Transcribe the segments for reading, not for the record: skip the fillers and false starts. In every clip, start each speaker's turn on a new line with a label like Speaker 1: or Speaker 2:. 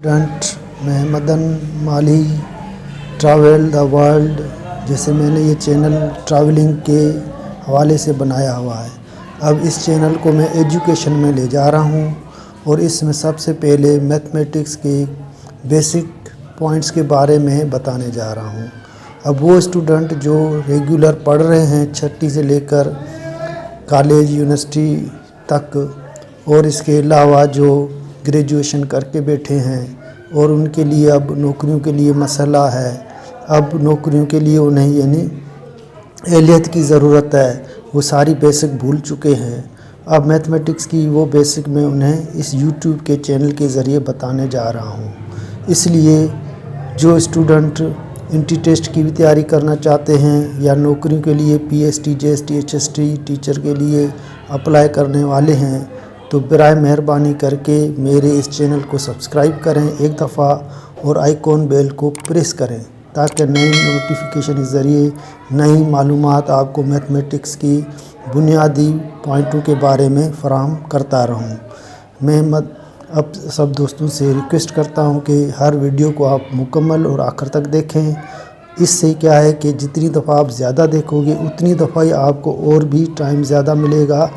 Speaker 1: Student मैं मदन माली travel the world. जैसे मैंने ये चैनल ट्रैवलिंग के हवाले से बनाया हुआ है। अब इस चैनल को मैं एजुकेशन में ले जा रहा हूँ और इसमें सबसे पहले मैथमेटिक्स के बेसिक पॉइंट्स के बारे में बताने जा रहा हूँ। अब वो स्टूडेंट जो रेगुलर पढ़ रहे हैं छठी से लेकर कॉलेज यूनिवर्सिटी तक और इसके अलावा जो ग्रेजुएशन करके बैठे हैं और उनके लिए अब नौकरियों के लिए मसला है। अब नौकरियों के लिए उन्हें यानी एहलियत की ज़रूरत है, वो सारी बेसिक भूल चुके हैं। अब मैथमेटिक्स की वो बेसिक मैं उन्हें इस यूट्यूब के चैनल के ज़रिए बताने जा रहा हूँ। इसलिए जो स्टूडेंट इंट्री टेस्ट की भी तैयारी करना चाहते हैं या नौकरियों के लिए पीएसटी, जेएसटी, एचएसटी टीचर के लिए अप्लाई करने वाले हैं तो बराए मेहरबानी करके मेरे इस चैनल को सब्सक्राइब करें एक दफ़ा और आइकॉन बेल को प्रेस करें ताकि नई नोटिफिकेशन के ज़रिए नई मालूमात आपको मैथमेटिक्स की बुनियादी पॉइंटों के बारे में फराहम करता रहूं। मैं अब सब दोस्तों से रिक्वेस्ट करता हूं कि हर वीडियो को आप मुकम्मल और आखिर तक देखें। इससे क्या है कि जितनी दफ़ा आप ज़्यादा देखोगे उतनी दफ़ा ही आपको और भी टाइम ज़्यादा मिलेगा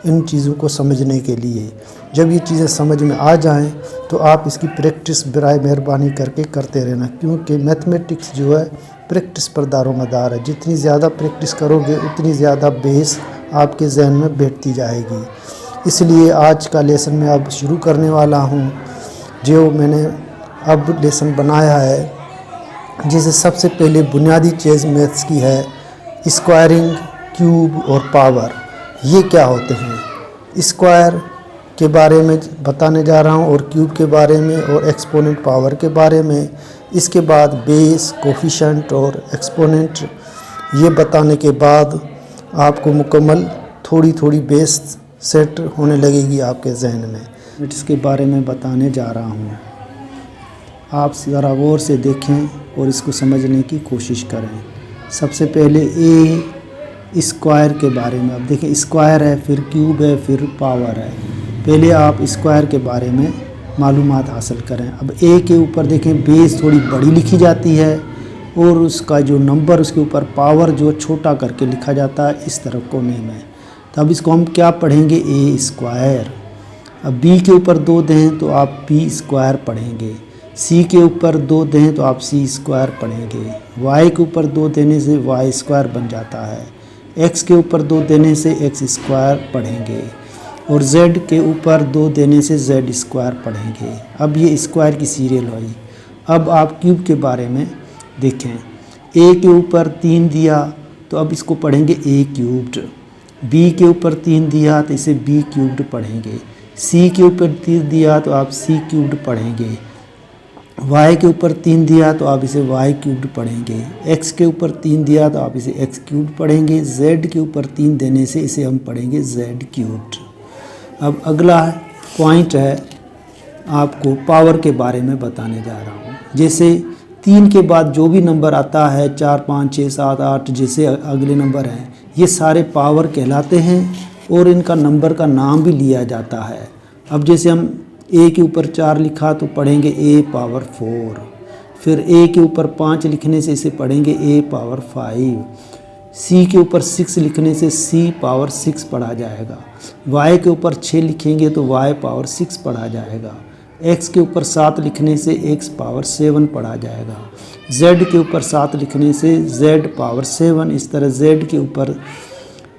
Speaker 1: इन चीज़ों को समझने के लिए। जब ये चीज़ें समझ में आ जाएं तो आप इसकी प्रैक्टिस बराए मेहरबानी करके करते रहना, क्योंकि मैथमेटिक्स जो है प्रैक्टिस पर दारोमदार है। जितनी ज़्यादा प्रैक्टिस करोगे उतनी ज़्यादा बेस आपके जहन में बैठती जाएगी। इसलिए आज का लेसन मैं अब शुरू करने वाला हूँ। जो मैंने अब लेसन बनाया है जिसे सबसे पहले बुनियादी चीज़ मैथ्स की है स्क्वायरिंग, क्यूब और पावर। ये क्या होते हैं? स्क्वायर के बारे में बताने जा रहा हूँ और क्यूब के बारे में और एक्सपोनेंट पावर के बारे में। इसके बाद बेस, कोफिशिएंट और एक्सपोनेंट ये बताने के बाद आपको मुकम्मल थोड़ी थोड़ी बेस सेट होने लगेगी आपके जहन में। इसके बारे में बताने जा रहा हूँ, आप ज़रा गौर से देखें और इसको समझने की कोशिश करें। सबसे पहले ए स्क्वायर के बारे में। अब देखें स्क्वायर है, फिर क्यूब है, फिर पावर है। पहले आप स्क्वायर के बारे में मालूमात हासिल करें। अब ए के ऊपर देखें बेस थोड़ी बड़ी लिखी जाती है और उसका जो नंबर उसके ऊपर पावर जो छोटा करके लिखा जाता है इस तरह कोने में। तो अब इसको हम क्या पढ़ेंगे? ए स्क्वायर। अब बी के ऊपर 2 दें तो आप बी स्क्वायर पढ़ेंगे। सी के ऊपर 2 दें तो आप सी स्क्वायर पढ़ेंगे। वाई के ऊपर 2 देने से वाई स्क्वायर बन जाता है। एक्स के ऊपर 2 देने से एक्स स्क्वायर पढ़ेंगे और जेड के ऊपर 2 देने से जेड स्क्वायर पढ़ेंगे। अब ये स्क्वायर की सीरियल हुई। अब आप क्यूब के बारे में देखें। ए के ऊपर 3 दिया तो अब इसको पढ़ेंगे ए क्यूब्ड। बी के ऊपर 3 दिया तो इसे बी क्यूब्ड पढ़ेंगे। सी के ऊपर 3 दिया तो आप सी क्यूब्ड पढ़ेंगे। y के ऊपर 3 दिया तो आप इसे y क्यूब्ड पढ़ेंगे। x के ऊपर 3 दिया तो आप इसे x क्यूब्ड पढ़ेंगे। z के ऊपर 3 देने से इसे हम पढ़ेंगे z क्यूब्ड। अब अगला पॉइंट है, आपको पावर के बारे में बताने जा रहा हूँ। जैसे 3 के बाद जो भी नंबर आता है 4, 5, 6, 7, 8 जैसे अगले नंबर हैं ये सारे पावर कहलाते हैं और इनका नंबर का नाम भी लिया जाता है। अब जैसे हम ए के ऊपर 4 लिखा तो पढ़ेंगे ए पावर 4। फिर ए के ऊपर 5 लिखने से इसे पढ़ेंगे ए पावर 5। सी के ऊपर 6 लिखने से सी पावर 6 पढ़ा जाएगा। वाई के ऊपर 6 लिखेंगे तो वाई पावर 6 पढ़ा जाएगा। एक्स के ऊपर 7 लिखने से एक्स पावर 7 पढ़ा जाएगा। जेड के ऊपर 7 लिखने से जेड पावर 7। इस तरह जेड के ऊपर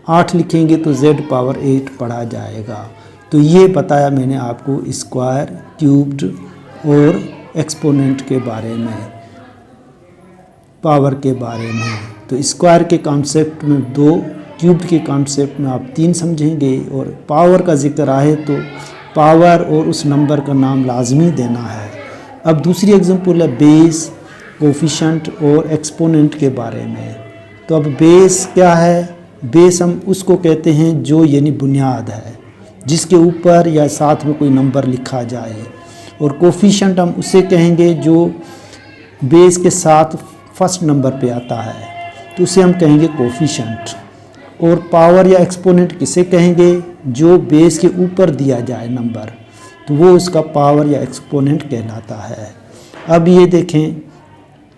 Speaker 1: 8 लिखेंगे तो जेड पावर 8 पढ़ा जाएगा। तो ये बताया मैंने आपको स्क्वायर, क्यूब्ड और एक्सपोनेंट के बारे में, पावर के बारे में। तो स्क्वायर के कॉन्सेप्ट में 2, क्यूब्ड के कॉन्सेप्ट में आप 3 समझेंगे और पावर का जिक्र आए तो पावर और उस नंबर का नाम लाजमी देना है। अब दूसरी एग्जांपल है बेस, कोफिशिएंट और एक्सपोनेंट के बारे में। तो अब बेस क्या है? बेस हम उसको कहते हैं जो यानी बुनियाद है जिसके ऊपर या साथ में कोई नंबर लिखा जाए। और कोफिशिएंट हम उसे कहेंगे जो बेस के साथ फर्स्ट नंबर पे आता है तो उसे हम कहेंगे कोफिशिएंट। और पावर या एक्सपोनेंट किसे कहेंगे? जो बेस के ऊपर दिया जाए नंबर। तो वो उसका पावर या एक्सपोनेंट कहलाता है। अब ये देखें,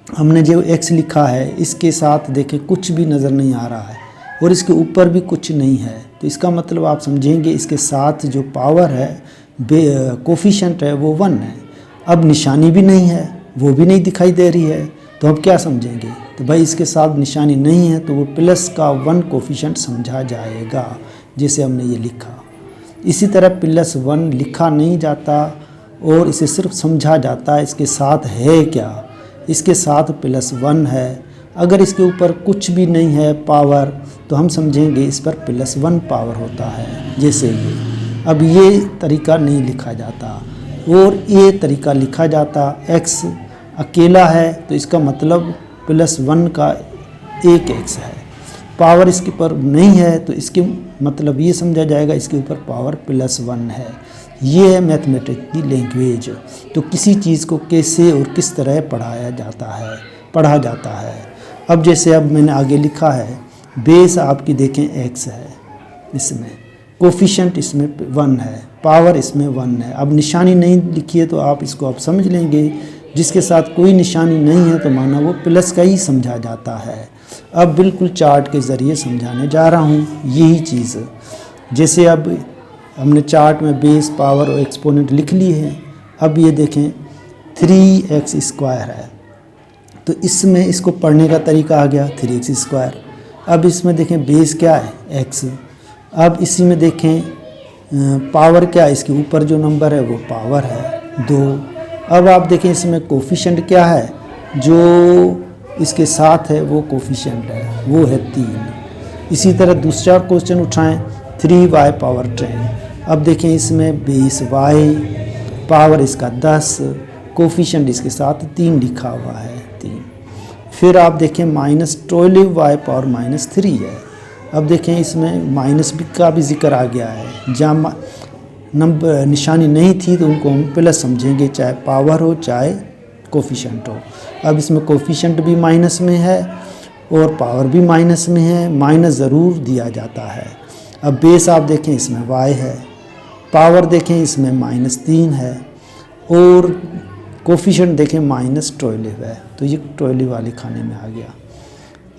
Speaker 1: हमने जो x लिखा है इसके साथ देखें कुछ भी नज़र नहीं आ रहा है और इसके ऊपर भी कुछ नहीं है, तो इसका मतलब आप समझेंगे इसके साथ जो पावर है, कोफिशिएंट है, वो 1 है। अब निशानी भी नहीं है, वो भी नहीं दिखाई दे रही है, तो अब क्या समझेंगे? तो भाई इसके साथ निशानी नहीं है तो वो प्लस का 1 कोफिशिएंट समझा जाएगा, जैसे हमने ये लिखा। इसी तरह +1 लिखा नहीं जाता और इसे सिर्फ समझा जाता है इसके साथ है क्या। इसके साथ +1 है, अगर इसके ऊपर कुछ भी नहीं है पावर, तो हम समझेंगे इस पर +1 पावर होता है, जैसे ये। अब ये तरीका नहीं लिखा जाता और ये तरीका लिखा जाता। x अकेला है तो इसका मतलब +1 का एक x है। पावर इसके ऊपर नहीं है तो इसके मतलब ये समझा जाएगा इसके ऊपर पावर +1 है। ये है मैथमेटिक्स की लैंग्वेज। तो किसी चीज़ को कैसे और किस तरह पढ़ा जाता है। अब जैसे अब मैंने आगे लिखा है, बेस आपकी देखें x है, इसमें कोफिशिएंट इसमें 1 है, पावर इसमें 1 है। अब निशानी नहीं लिखी है तो आप इसको अब समझ लेंगे, जिसके साथ कोई निशानी नहीं है तो माना वो प्लस का ही समझा जाता है। अब बिल्कुल चार्ट के ज़रिए समझाने जा रहा हूँ यही चीज़। जैसे अब हमने चार्ट में बेस, पावर और एक्सपोनेंट लिख ली है। अब ये देखें 3x² है, तो इसमें इसको पढ़ने का तरीका आ गया 3x²। अब इसमें देखें बेस क्या है x। अब इसी में देखें पावर क्या है, इसके ऊपर जो नंबर है वो पावर है 2। अब आप देखें इसमें कोफिशिएंट क्या है, जो इसके साथ है वो कोफिशिएंट है, वो है 3। इसी तरह दूसरा क्वेश्चन उठाएं 3y⁻10। अब देखें इसमें बेस y, पावर इसका 10, कोफिशिएंट इसके साथ 3 लिखा हुआ है 3। फिर आप देखें -12y⁻3 है। अब देखें इसमें माइनस का भी जिक्र आ गया है, जहाँ नंबर निशानी नहीं थी तो उनको हम प्लस समझेंगे, चाहे पावर हो चाहे कोफिशिएंट हो। अब इसमें कोफिशिएंट भी माइनस में है और पावर भी माइनस में है, माइनस ज़रूर दिया जाता है। अब बेस आप देखें इसमें y है, पावर देखें इसमें -3 है और कोफिशिएंट देखें -12 है, तो ये 12 वाले खाने में आ गया।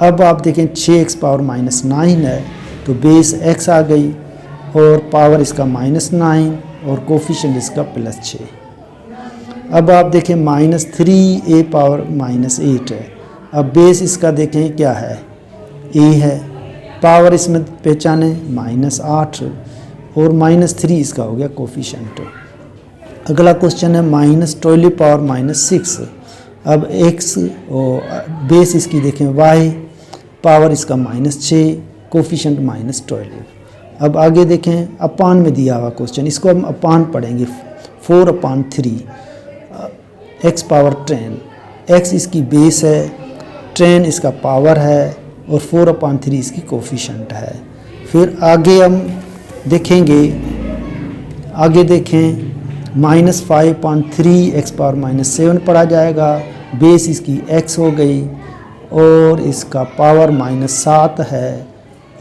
Speaker 1: अब आप देखें 6x⁻9 है, तो बेस x आ गई और पावर इसका -9 और कोफिशिएंट इसका +6। अब आप देखें -3a⁻−8 है। अब बेस इसका देखें क्या है, a है, पावर इसमें पहचाने -8 और -3 इसका हो गया कोफिशिएंट। अगला क्वेश्चन है -12⁻6। अब x और बेस इसकी देखें y, पावर इसका -6, कोफिशिएंट -12। अब आगे देखें अपान में दिया हुआ क्वेश्चन, इसको हम अपान पढ़ेंगे 4/3 x⁻10। x इसकी बेस है, 10 इसका पावर है और 4/3 इसकी कोफिशिएंट है। फिर आगे हम देखेंगे, आगे देखें -5/3 x⁻7 पढ़ा जाएगा। बेस इसकी x हो गई और इसका पावर -7 है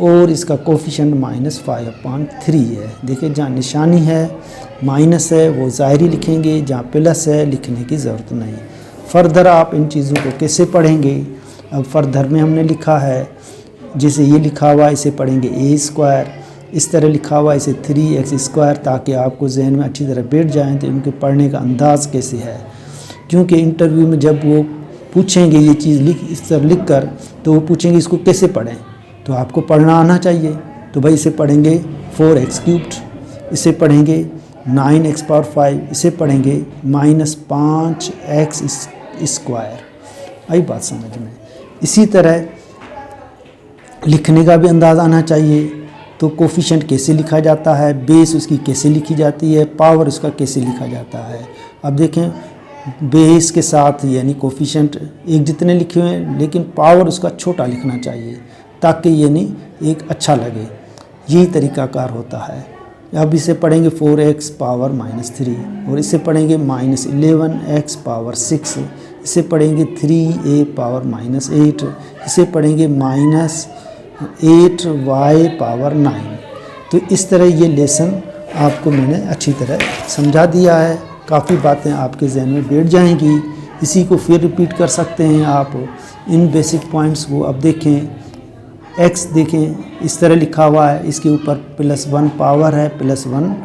Speaker 1: और इसका कोफिशिएंट -5/3 है। देखिए जहाँ निशानी है माइनस है वो ज़ाहिरी लिखेंगे, जहाँ प्लस है लिखने की ज़रूरत नहीं। फर्दर आप इन चीज़ों को कैसे पढ़ेंगे, अब फर्दर में हमने लिखा है, जैसे ये लिखा हुआ इसे पढ़ेंगे a², इस तरह लिखा हुआ इसे 3x², ताकि आपको जहन में अच्छी तरह बैठ जाएँ तो इनके पढ़ने का अंदाज़ कैसे है। क्योंकि इंटरव्यू में जब वो पूछेंगे ये चीज़ इस तरह लिख कर, तो वो पूछेंगे इसको कैसे पढ़ें, तो आपको पढ़ना आना चाहिए। तो भाई इसे पढ़ेंगे 4x³, इसे पढ़ेंगे 9x⁵, इसे पढ़ेंगे -5x²। आई बात समझ में। इसी तरह लिखने का भी अंदाज़ आना चाहिए। तो कोफिशिएंट कैसे लिखा जाता है, बेस उसकी कैसे लिखी जाती है, पावर उसका कैसे लिखा जाता है। अब देखें बेस के साथ यानी कोफिशिएंट एक जितने लिखे हुए हैं, लेकिन पावर उसका छोटा लिखना चाहिए ताकि यानी एक अच्छा लगे। यही तरीकाकार होता है। अब इसे पढ़ेंगे 4x⁻−3 और इसे पढ़ेंगे -11x⁻6, इसे पढ़ेंगे 3a⁻−8, इसे पढ़ेंगे -8y⁻9। तो इस तरह ये लेसन आपको मैंने अच्छी तरह समझा दिया है। काफ़ी बातें आपके जहन में बैठ जाएंगी। इसी को फिर रिपीट कर सकते हैं आप। इन बेसिक पॉइंट्स को अब देखें। x देखें, इस तरह लिखा हुआ है, इसके ऊपर +1 पावर है, +1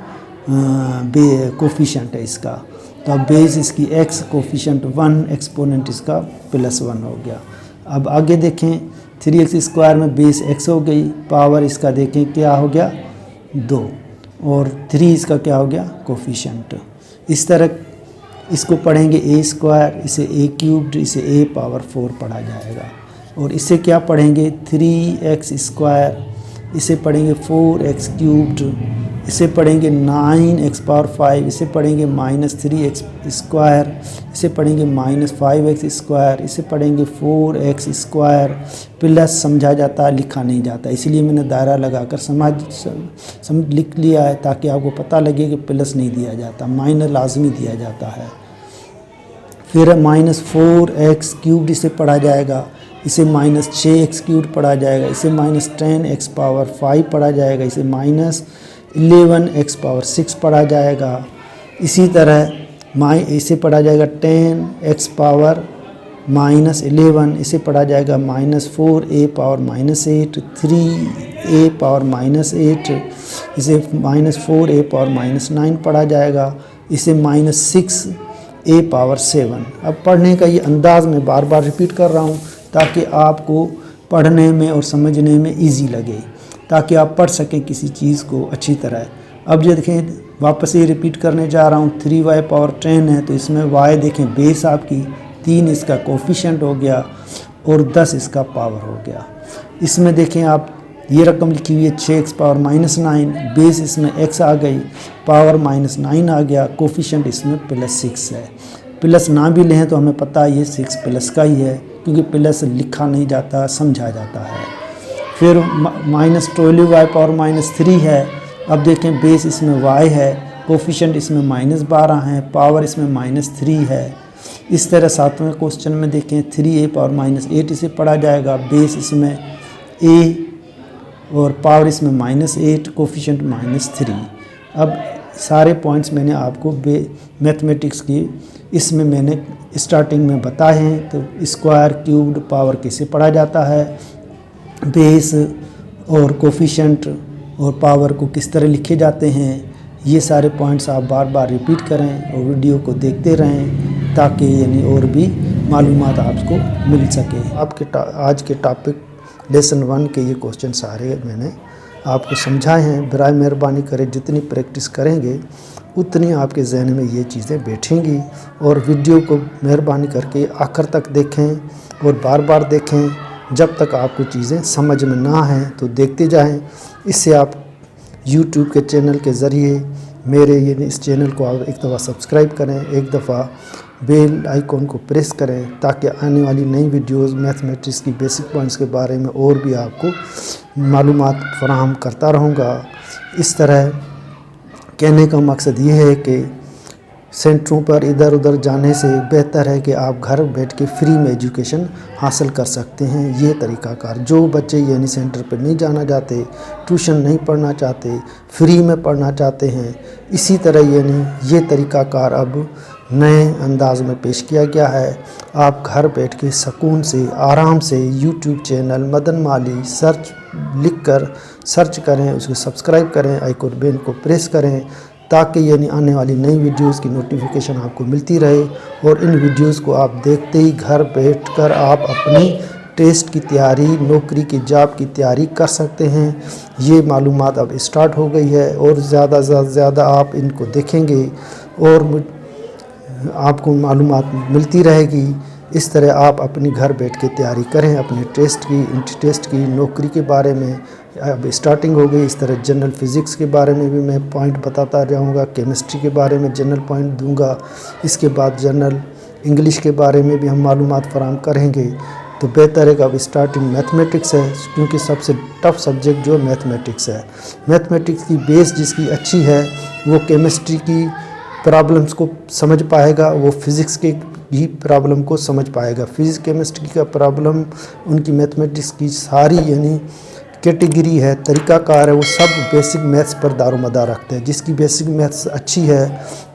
Speaker 1: कोफिशेंट है इसका। तो अब बेस इसकी x, कोफिशेंट 1, एक्सपोनेंट इसका +1 हो गया। अब आगे देखें, 3x² में बेस x हो गई, पावर इसका देखें क्या हो गया 2, और 3 इसका क्या हो गया कोफिशेंट। इस तरह इसको पढ़ेंगे a², इसे a³, इसे a⁴ पढ़ा जाएगा। और इसे क्या पढ़ेंगे 3x², इसे पढ़ेंगे 4x³, इसे पढ़ेंगे 9x⁵, इसे पढ़ेंगे -3x², इसे पढ़ेंगे -5x², इसे पढ़ेंगे 4x²। प्लस समझा जाता है, लिखा नहीं जाता, इसलिए मैंने दायरा लगाकर समझ लिख लिया है ताकि आपको पता लगे कि प्लस नहीं दिया जाता, माइनस लाजमी दिया जाता है। फिर -4x³ इसे पढ़ा जाएगा, इसे -6x³ पढ़ा जाएगा, इसे -10x⁵ पढ़ा जाएगा, इसे -11x⁶ पढ़ा जाएगा। इसी तरह इसे पढ़ा जाएगा 10x⁻⁻11, इसे पढ़ा जाएगा -4a⁻⁻8, 3a⁻⁻8, इसे -4a⁻�9 पढ़ा जाएगा, इसे -6a�7। अब पढ़ने का ये अंदाज़ मैं बार बार रिपीट कर रहा हूँ ताकि आपको पढ़ने में और समझने में इजी लगे, ताकि आप पढ़ सकें किसी चीज़ को अच्छी तरह। अब ये देखें, वापस ये रिपीट करने जा रहा हूँ। 3y⁻10 है तो इसमें y देखें बेस आपकी 3 इसका कोफिशेंट हो गया और 10 इसका पावर हो गया। इसमें देखें आप ये रकम लिखी हुई है 6x⁻⁻9, बेस इसमें x आ गई, पावर -9 आ गया, कोफिशेंट इसमें +6 है। प्लस ना भी लें तो हमें पता है ये 6 प्लस का ही है, क्योंकि प्लस लिखा नहीं जाता, समझा जाता है। फिर -12y⁻3 है। अब देखें बेस इसमें y है, कोफिशेंट इसमें -12 है, पावर इसमें -3 है। इस तरह 7वें क्वेश्चन में देखें 3a⁻8 इसे पढ़ा जाएगा, बेस इसमें a और पावर इसमें -8, कोफिशेंट -3। अब सारे पॉइंट्स मैंने आपको मैथमेटिक्स की इसमें मैंने स्टार्टिंग में बताए हैं। तो स्क्वायर, क्यूब्ड, पावर कैसे पढ़ा जाता है, बेस और कोफिशेंट और पावर को किस तरह लिखे जाते हैं, ये सारे पॉइंट्स आप बार बार रिपीट करें और वीडियो को देखते रहें ताकि यानी और भी मालूमात आपको मिल सके। आपके आज के टॉपिक लेसन 1 के ये क्वेश्चन सारे मैंने आपको समझाए हैं। बराए मेहरबानी करें, जितनी प्रैक्टिस करेंगे उतनी आपके जहन में ये चीज़ें बैठेंगी। और वीडियो को मेहरबानी करके आखिर तक देखें और बार बार देखें जब तक आपको चीज़ें समझ में ना आएँ तो देखते जाएं। इससे आप YouTube के चैनल के ज़रिए मेरे इस चैनल को आप एक दफ़ा सब्सक्राइब करें, एक दफ़ा बेल आइकॉन को प्रेस करें ताकि आने वाली नई वीडियोस मैथमेटिक्स की बेसिक पॉइंट्स के बारे में और भी आपको मालूमात फराहम करता रहूँगा। इस तरह कहने का मकसद ये है कि सेंटरों पर इधर उधर जाने से बेहतर है कि आप घर बैठ के फ्री में एजुकेशन हासिल कर सकते हैं। ये तरीक़ाकार जो बच्चे यानी सेंटर पर नहीं जाना चाहते, ट्यूशन नहीं पढ़ना चाहते, फ्री में पढ़ना चाहते हैं, इसी तरह यानी ये तरीक़ाकार अब नए अंदाज में पेश किया गया है। आप घर बैठ के सुकून से आराम से YouTube चैनल मदन माली लिखकर सर्च करें, उसको सब्सक्राइब करें, आइकॉन बेल को प्रेस करें ताकि यानी आने वाली नई वीडियोस की नोटिफिकेशन आपको मिलती रहे। और इन वीडियोस को आप देखते ही घर बैठकर आप अपनी टेस्ट की तैयारी, नौकरी की जॉब की तैयारी कर सकते हैं। ये मालूमात अब स्टार्ट हो गई है और ज़्यादा से ज़्यादा आप इनको देखेंगे और आपको मालूमात मिलती रहेगी। इस तरह आप अपनी घर बैठ के तैयारी करें अपने टेस्ट की, इंटर टेस्ट की, नौकरी के बारे में अब स्टार्टिंग हो गई। इस तरह जनरल फिज़िक्स के बारे में भी मैं पॉइंट बताता जाऊंगा, केमिस्ट्री के बारे में जनरल पॉइंट दूंगा, इसके बाद जनरल इंग्लिश के बारे में भी हम मालूमात फराहम करेंगे। तो बेहतर है कि अब स्टार्टिंग मैथमेटिक्स है, क्योंकि सबसे टफ सब्जेक्ट जो मैथमेटिक्स है। मैथमेटिक्स की बेस जिसकी अच्छी है वो केमिस्ट्री की प्रॉब्लम्स को समझ पाएगा, वो फिज़िक्स के भी प्रॉब्लम को समझ पाएगा। फिज़िक्स केमिस्ट्री का प्रॉब्लम उनकी मैथमेटिक्स की सारी यानी कैटेगरी है, तरीक़ाकार है, वो सब बेसिक मैथ्स पर दारोमदार रखते हैं। जिसकी बेसिक मैथ्स अच्छी है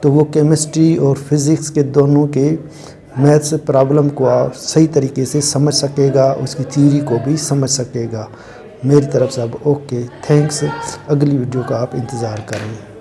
Speaker 1: तो वो केमिस्ट्री और फिज़िक्स के दोनों के मैथ्स प्रॉब्लम को सही तरीके से समझ सकेगा, उसकी थ्योरी को भी समझ सकेगा। मेरी तरफ से अब ओके, थैंक्स। अगली वीडियो का आप इंतज़ार करें।